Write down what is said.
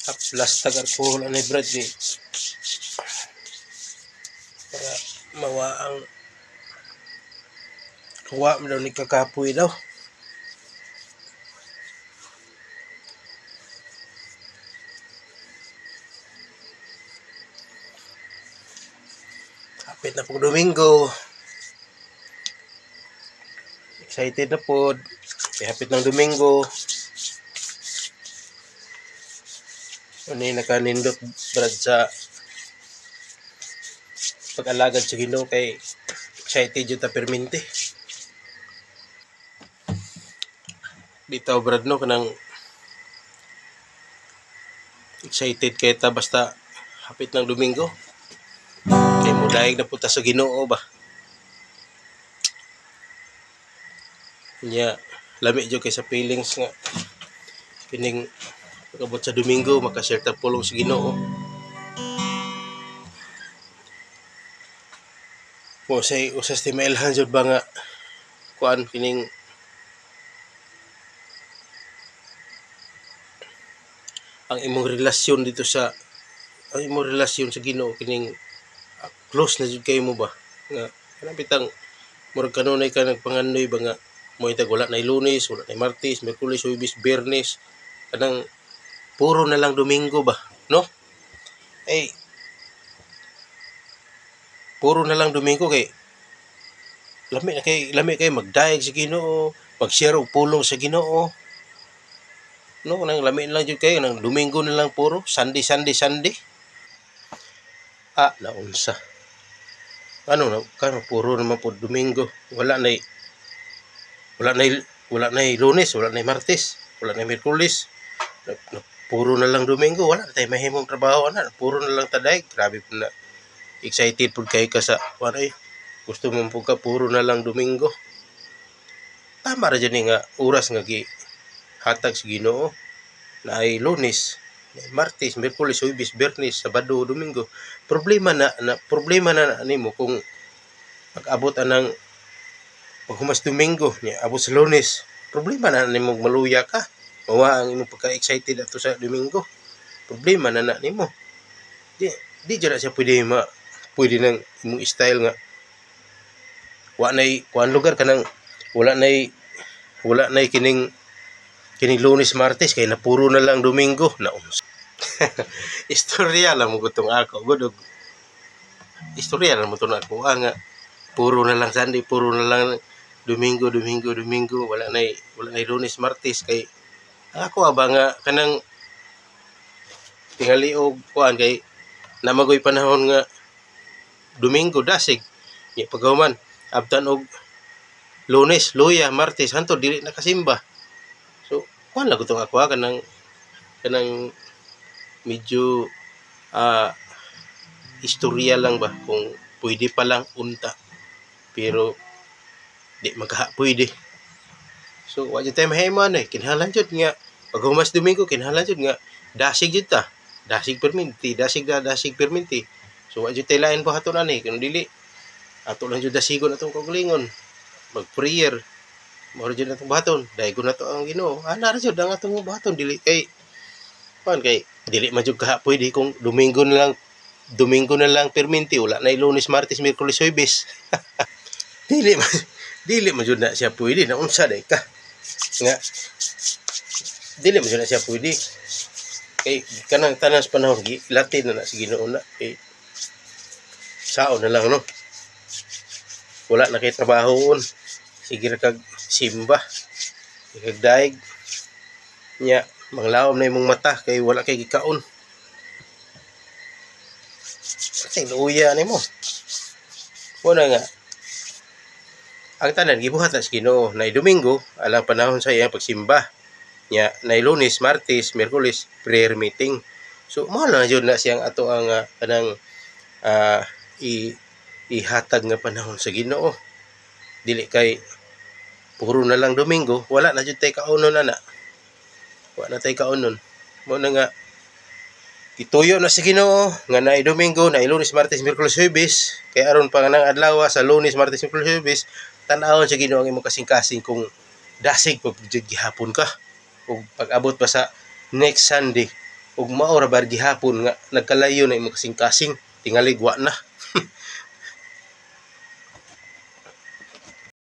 Haplas tag alcohol anay brad ni para mawa ang kuwa mo daw ni kakapoy daw. Hapit na pong Domingo. Excited na po. Hapit ng Domingo. Ano yung nakanindot brad sa pag-alagad sa Ginoo kay excited yung tapermente. Dito brad no kanang excited kay ta basta hapit ng Domingo. Kay mudayeg na punta sa Ginoo ba. Nya lami jud kay sa feelings nga kining pag-abot sa Domingo maka-share ta pulong sa Ginoo. Mo say usas ti mailhan jud ba nga kuan kining ang imong relasyon dito sa Ginoo kining close na jud kay mo ba nga kanang bitang murag kanunay ka nagpangandoy ba nga mo itag wala na Lunes, wala na Martes, Miyerkules, Huwebes, Biyernes, kanang puro na lang Domingo ba, no? Ay puro na lang Domingo kay lami kay magdayeg sa Ginoo, mag-share og pulong sa Ginoo. No, nang lami lang jud kay nang Domingo na lang puro, Sunday. Naunsa. Ano puro naman po Domingo. Wala na Lunes, wala na Martes, wala na Miyerkules. Puro na lang Domingo, wala tay mahimong trabaho ana. Puro na lang taday. Grabe po na. Excited pud kay ka sa ay gusto mo po ka puro na lang Domingo. Tama ra jud nga oras nga gi hatag sa Ginoo na ay Lunes, Martes, Miyerkules, Huwebes, Biyernes, Sabado, Domingo. Problema na nimo kung pag-abot anang paghumas Domingo niya abot sa Lunes. Problema na nimo maluya ka. Mawa ang imong pagka-excited ato sa Domingo. Problema na nimo. Di jud na siya pwede nang imong style nga wa nay kuan lugar kanang wala nay kining Lunes, Martes kay napuro na lang Domingo na istorya lang mo gutong ako gudog istorya lang mo to na ako nga puro na lang Sunday, puro na lang Domingo, wala nay Lunes, Martes kay ako ba nga kanang tingali og kuan kay namagoy panahon nga Domingo dasig nya paghuman abtan og Lunes, luya, Martes hanto dili nakasimba. So kuan lang gutong ako kanang medyo istorya lang ba kung pwede pa lang unta pero di pwede. So wa jud tay mahiman kinahanglan jud nga pag humas Domingo kinahanglan jud nga dasig jud ta. Dasig perminti. So wa jud tay lain buhaton ani kun dili ato lang jud dasigon atong kaugalingon. Mag-prayer. Mao jud atong buhaton. Daygon nato ang Ginoo. Ana ra jud ang atong buhaton dili kay dili man jud pwede kung Domingo na lang perminti wala na Lunes, Martes, Miyerkules, Huwebes. dili man jud na siya pwede na unsa day ka nga dili man jud na siya pwede kay kanang tanan sa panahon latin na sa Ginoo na kay sao na lang no wala na kay trabahoon sige ra kag simba kag daig nya manglawom na imong mata kay wala kay gikaon kasi luya nimo una nga ang tanan gibuhat sa Ginoo na Domingo alang panahon sa iyang pagsimba nya na Lunes, Martes, Miyerkules prayer meeting. So mao na jud na siyang ato ang kanang ihatag nga panahon sa Ginoo. Dili kay puro na lang Domingo, wala na jud tay kaunon ana. Wala na tay kaunon. Mao na nga ituyo na sa Ginoo nga na Domingo, na Lunes, Martes, Miyerkules, Huwebes kay aron pa nang adlaw sa Lunes, Martes, Miyerkules, Huwebes tan-awon sa Ginoo ang imong kasing-kasing kung dasig pag gihapon ka ug pag-abot pa sa next Sunday ug mao ra bar gihapon nga nagkalayo na imong kasing-kasing tingalig wa na.